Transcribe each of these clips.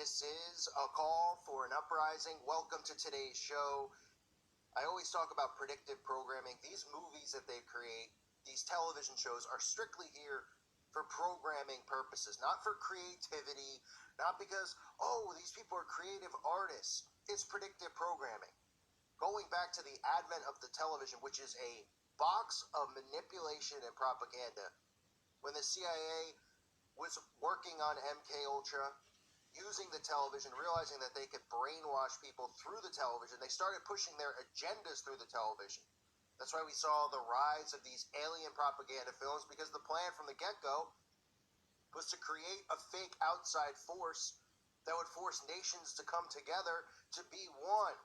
This is a call for an uprising. Welcome to today's show. I always talk about predictive programming. These movies that they create, these television shows, are strictly here for programming purposes, not for creativity, not because, oh, these people are creative artists. It's predictive programming. Going back to the advent of the television, which is a box of manipulation and propaganda, when the CIA was working on MK Ultra, using the television, realizing that they could brainwash people through the television, they started pushing their agendas through the television. That's why we saw the rise of these alien propaganda films, because the plan from the get-go was to create a fake outside force that would force nations to come together to be one.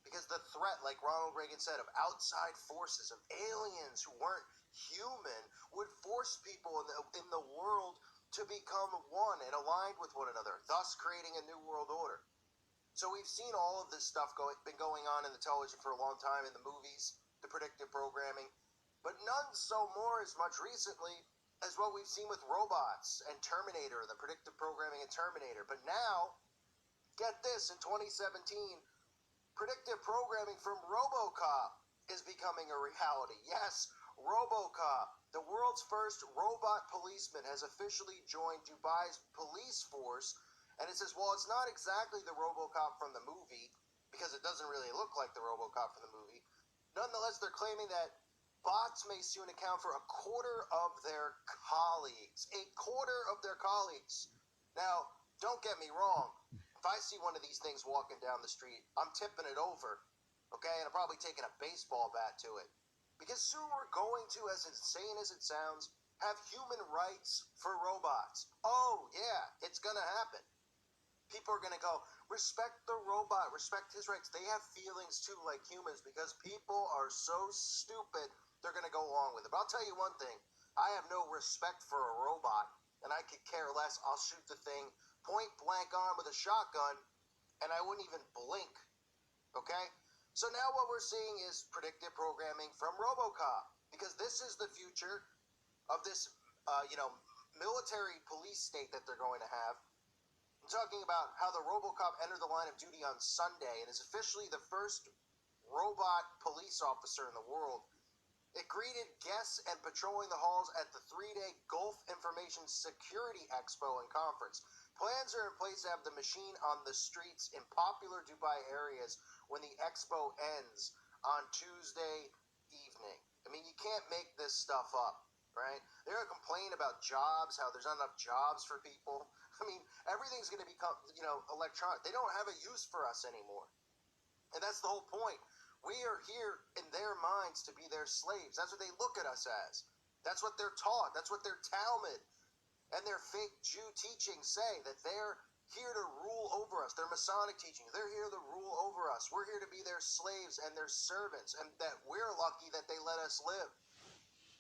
Because the threat, like Ronald Reagan said, of outside forces, of aliens who weren't human, would force people in the world to become one and aligned with one another, thus creating a new world order. So we've seen all of this stuff been going on in the television for a long time, in the movies, the predictive programming, but none so more as much recently as what we've seen with robots and Terminator, the predictive programming in Terminator. But now, get this, in 2017, predictive programming from RoboCop is becoming a reality. Yes, RoboCop, the world's first robot policeman, has officially joined Dubai's police force. And it says, well, it's not exactly the RoboCop from the movie, because it doesn't really look like the RoboCop from the movie. Nonetheless, they're claiming that bots may soon account for a quarter of their colleagues. A quarter of their colleagues. Now, don't get me wrong. If I see one of these things walking down the street, I'm tipping it over, okay? And I'm probably taking a baseball bat to it. Because soon we're going to, as insane as it sounds, have human rights for robots. Oh, yeah, it's going to happen. People are going to go, respect the robot, respect his rights. They have feelings too, like humans, because people are so stupid, they're going to go along with it. But I'll tell you one thing. I have no respect for a robot, and I could care less. I'll shoot the thing point blank on with a shotgun, and I wouldn't even blink, okay? So now what we're seeing is predictive programming from RoboCop, because this is the future of this, military police state that they're going to have. I'm talking about how the RoboCop entered the line of duty on Sunday and is officially the first robot police officer in the world. It greeted guests and patrolling the halls at the 3-day Gulf Information Security Expo and Conference. Plans are in place to have the machine on the streets in popular Dubai areas when the expo ends on Tuesday evening. I mean, you can't make this stuff up, right? They're going to complain about jobs, how there's not enough jobs for people. I mean, everything's going to become, electronic. They don't have a use for us anymore. And that's the whole point. We are here in their minds to be their slaves. That's what they look at us as. That's what they're taught. That's what their Talmud and their fake Jew teachings say, that they're here to rule over us. Their Masonic teachings, they're here to rule over us. We're here to be their slaves and their servants, and that we're lucky that they let us live.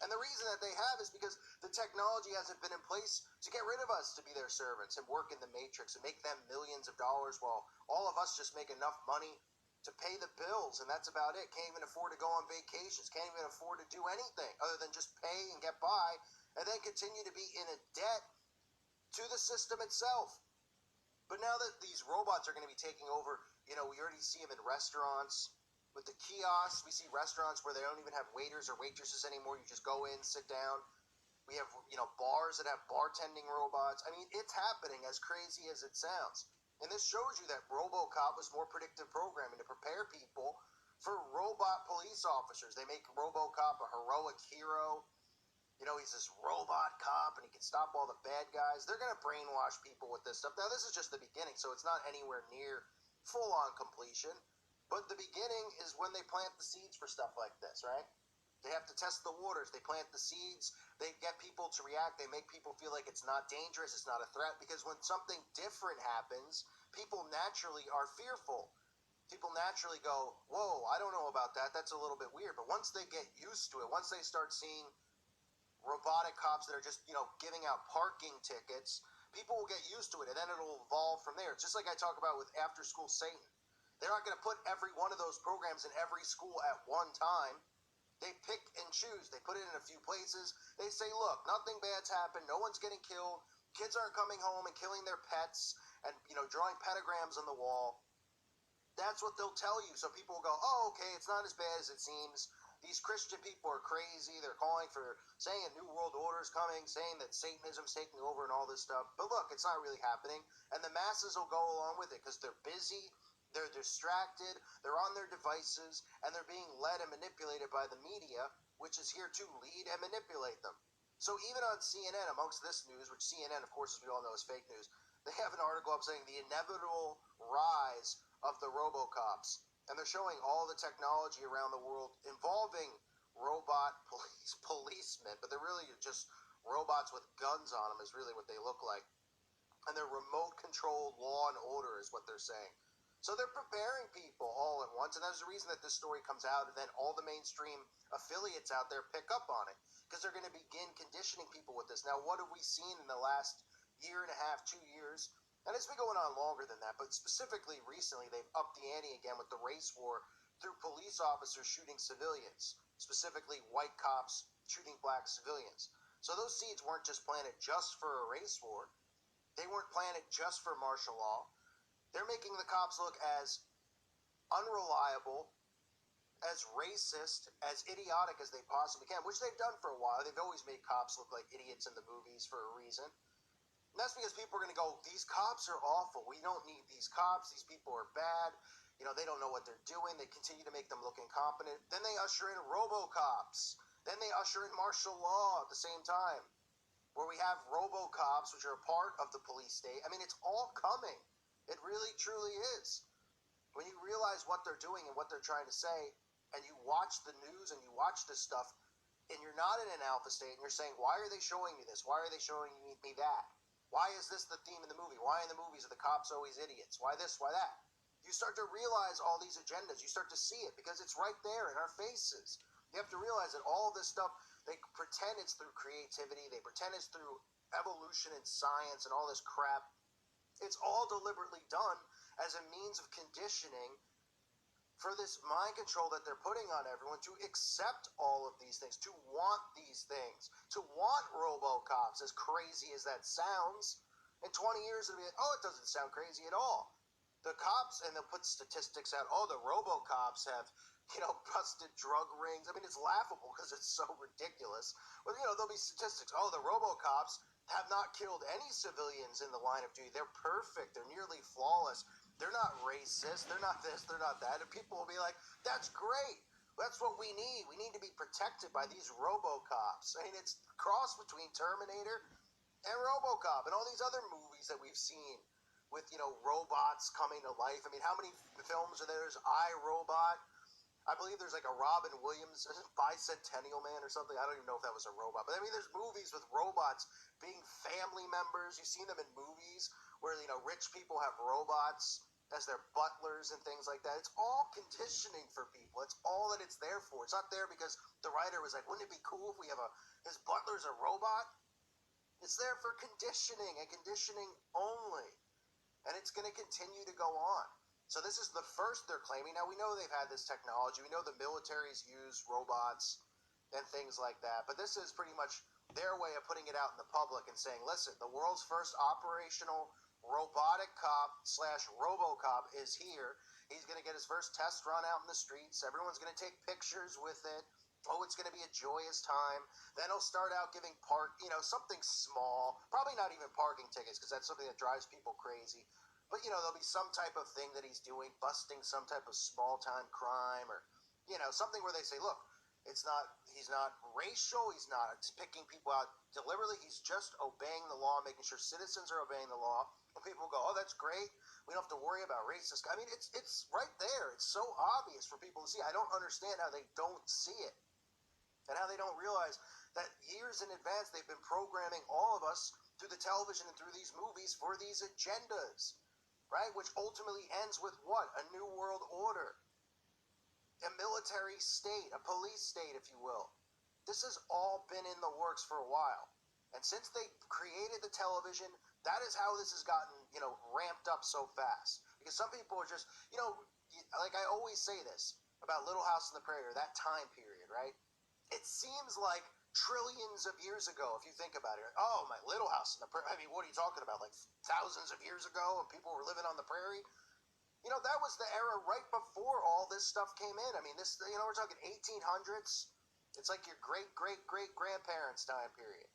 And the reason that they have is because the technology hasn't been in place to get rid of us to be their servants and work in the matrix and make them millions of dollars while all of us just make enough money to pay the bills, and that's about it. Can't even afford to go on vacations, can't even afford to do anything other than just pay and get by, and then continue to be in a debt to the system itself. But now that these robots are going to be taking over, we already see them in restaurants with the kiosks. We see restaurants where they don't even have waiters or waitresses anymore. You just go in, sit down. We have, bars that have bartending robots. I mean, it's happening, as crazy as it sounds. And this shows you that RoboCop was more predictive programming to prepare people for robot police officers. They make RoboCop a heroic hero. He's this robot cop and he can stop all the bad guys. They're going to brainwash people with this stuff. Now, this is just the beginning, so it's not anywhere near full-on completion. But the beginning is when they plant the seeds for stuff like this, right? They have to test the waters. They plant the seeds. They get people to react. They make people feel like it's not dangerous. It's not a threat. Because when something different happens, people naturally are fearful. People naturally go, whoa, I don't know about that. That's a little bit weird. But once they get used to it, once they start seeing robotic cops that are just, giving out parking tickets, people will get used to it, and then it'll evolve from there. It's just like I talk about with After School Satan. They're not going to put every one of those programs in every school at one time. They pick and choose. They put it in a few places. They say, look, nothing bad's happened. No one's getting killed. Kids aren't coming home and killing their pets and drawing pentagrams on the wall. That's what they'll tell you. So people will go, oh, okay, it's not as bad as it seems. These Christian people are crazy. They're calling for saying a new world order is coming, saying that Satanism's taking over and all this stuff. But look, it's not really happening. And the masses will go along with it because they're busy, they're distracted, they're on their devices, and they're being led and manipulated by the media, which is here to lead and manipulate them. So even on CNN, amongst this news, which CNN, of course, as we all know, is fake news, they have an article up saying the inevitable rise of the RoboCops, and they're showing all the technology around the world involving robot policemen, but they're really just robots with guns on them is really what they look like. And they're remote controlled law and order is what they're saying. So they're preparing people all at once, and that's the reason that this story comes out, and then all the mainstream affiliates out there pick up on it, because they're going to begin conditioning people with this. Now, what have we seen in the last year and a half, 2 years? And it's been going on longer than that, but specifically recently, they've upped the ante again with the race war through police officers shooting civilians, specifically white cops shooting black civilians. So those seeds weren't just planted just for a race war. They weren't planted just for martial law. They're making the cops look as unreliable, as racist, as idiotic as they possibly can, which they've done for a while. They've always made cops look like idiots in the movies for a reason. And that's because people are going to go, these cops are awful. We don't need these cops. These people are bad. They don't know what they're doing. They continue to make them look incompetent. Then they usher in RoboCops. Then they usher in martial law at the same time, where we have RoboCops, which are a part of the police state. I mean, it's all coming. It really, truly is. When you realize what they're doing and what they're trying to say, and you watch the news and you watch this stuff, and you're not in an alpha state, and you're saying, why are they showing me this? Why are they showing me that? Why is this the theme in the movie? Why in the movies are the cops always idiots? Why this? Why that? You start to realize all these agendas. You start to see it because it's right there in our faces. You have to realize that all this stuff, they pretend it's through creativity. They pretend it's through evolution and science and all this crap. It's all deliberately done as a means of conditioning for this mind control that they're putting on everyone to accept all of these things, to want these things, to want RoboCops, as crazy as that sounds. In 20 years, it'll be like, oh, it doesn't sound crazy at all. The cops, and they'll put statistics out, oh, the RoboCops have, busted drug rings. I mean, it's laughable because it's so ridiculous. But, there'll be statistics. Oh, the RoboCops have not killed any civilians in the line of duty. They're perfect. They're nearly flawless. They're not racist. They're not this. They're not that. And people will be like, that's great. That's what we need. We need to be protected by these RoboCops. I mean, it's a cross between Terminator and RoboCop and all these other movies that we've seen with, robots coming to life. I mean, how many films are there? There's iRobot. I believe there's like a Robin Williams, Bicentennial Man or something. I don't even know if that was a robot. But I mean, there's movies with robots being family members. You've seen them in movies where, rich people have robots as their butlers and things like that. It's all conditioning for people. It's all that it's there for. It's not there because the writer was like, wouldn't it be cool if we have his butler's a robot? It's there for conditioning and conditioning only. And it's going to continue to go on. So this is the first they're claiming. Now, we know they've had this technology. We know the militaries use robots and things like that. But this is pretty much their way of putting it out in the public and saying, listen, the world's first operational robotic cop / RoboCop is here. He's going to get his first test run out in the streets. Everyone's going to take pictures with it. Oh, it's going to be a joyous time. Then he'll start out giving something small. Probably not even parking tickets because that's something that drives people crazy. But, there'll be some type of thing that he's doing, busting some type of small-time crime or, something where they say, look, he's not racial. He's not picking people out deliberately. He's just obeying the law, making sure citizens are obeying the law. And people go, oh, that's great. We don't have to worry about racist. I mean, it's right there. It's so obvious for people to see. I don't understand how they don't see it and how they don't realize that years in advance they've been programming all of us through the television and through these movies for these agendas, right? Which ultimately ends with what? A new world order. A military state, a police state, if you will. This has all been in the works for a while. And since they created the television, that is how this has gotten, ramped up so fast. Because some people are just, like I always say this about Little House on the Prairie, or that time period, right? It seems like trillions of years ago, if you think about it. Oh, my little house in the prairie. I mean, what are you talking about? Like thousands of years ago and people were living on the prairie? You know, that was the era right before all this stuff came in. I mean, this, you know, we're talking 1800s. It's like your great, great, great grandparents' time period.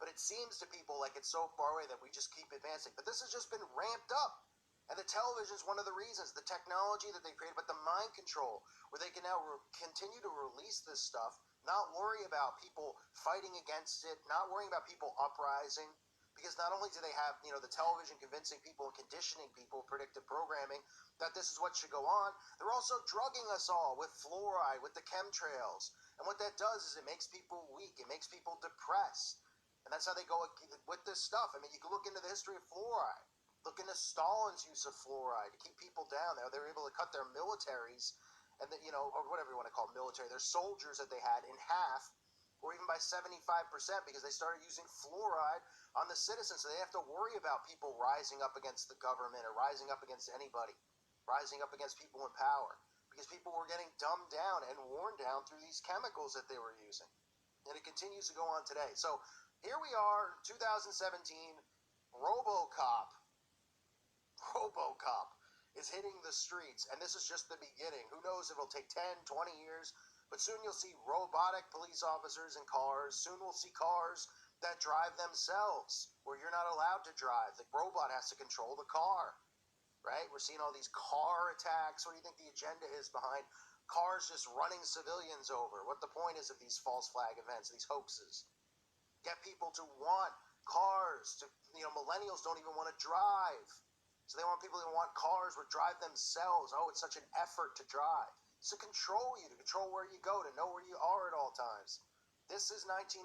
But it seems to people like it's so far away that we just keep advancing. But this has just been ramped up. And the television is one of the reasons, the technology that they created, but the mind control, where they can now continue to release this stuff, not worry about people fighting against it, not worrying about people uprising, because not only do they have, you know, the television convincing people and conditioning people, predictive programming, that this is what should go on, they're also drugging us all with fluoride, with the chemtrails. And what that does is it makes people weak, it makes people depressed. And that's how they go with this stuff. I mean, you can look into the history of fluoride. Look into Stalin's use of fluoride to keep people down. They were able to cut their militaries and, you know, or whatever you want to call military, their soldiers that they had in half, or even by 75%, because they started using fluoride on the citizens. So they have to worry about people rising up against the government or rising up against anybody, rising up against people in power, because people were getting dumbed down and worn down through these chemicals that they were using. And it continues to go on today. So here we are, 2017, RoboCop is hitting the streets, and this is just the beginning. Who knows if it'll take 10, 20 years, but soon you'll see robotic police officers in cars. Soon we'll see cars that drive themselves, where you're not allowed to drive. The robot has to control the car, right? We're seeing all these car attacks. What do you think the agenda is behind cars just running civilians over? What the point is of these false flag events, these hoaxes? Get people to want cars. You know, millennials don't even want to drive. So they want people who want cars or drive themselves. Oh, it's such an effort to drive. It's to control you, to control where you go, to know where you are at all times. This is 1984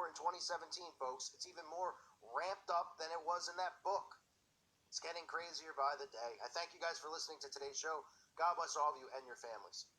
and 2017, folks. It's even more ramped up than it was in that book. It's getting crazier by the day. I thank you guys for listening to today's show. God bless all of you and your families.